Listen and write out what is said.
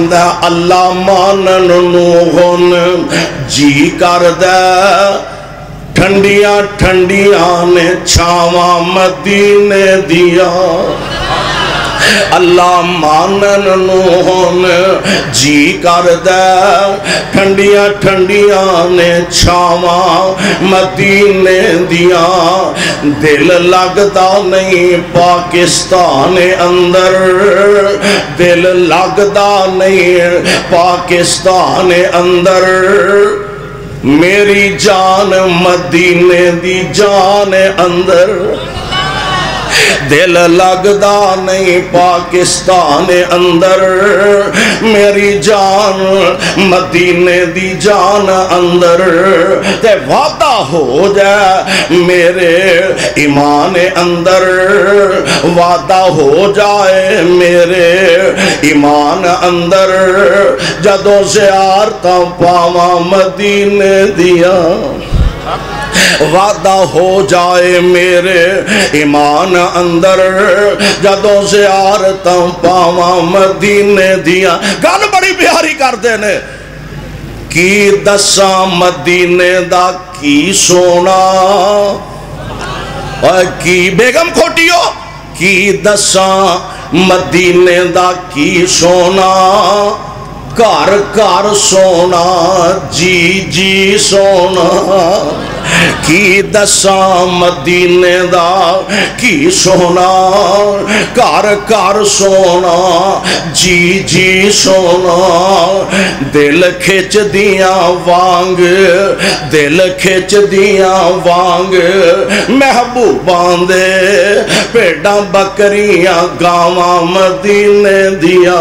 فرماندا اللہ مانن نو ہن جی کر دے ٹھنڈیاں ٹھنڈیاں نے چھاواں مدینے دیا اللہ مانن نو ہن جی کر دے ٹھنڈیاں ٹھنڈیاں نے چھاواں مدینے دیا دل لگدا نہیں پاکستان اندر دل لگدا نہیں پاکستان اندر میری جان مدینے دی جان اندر دل لگدا نہیں پاکستان اندر میری جان مدینے دی جان اندر تے وعدہ ہو جائے میرے ایمان اندر وعدہ ہو جائے میرے ایمان اندر جدوں زیارتاں پاواں مدینے دیا وعدہ ہو جائے میرے ایمان اندر جدوں زیارتاں پاواں مدینے دیا گل بڑی پیاری کر دینے کی دساں مدینے دا کی سونا کی بیگم کھوٹیو کی دساں مدینے دا کی سونا کار کار سونا جی جی سونا کی دساں مدینے دا کی سونا کار کار سونا جی جی سونا دل کھچ دیاں وانگ دل کھچ دیاں وانگ محبوباں دے پیڑاں بکریاں گاواں مدینے دیا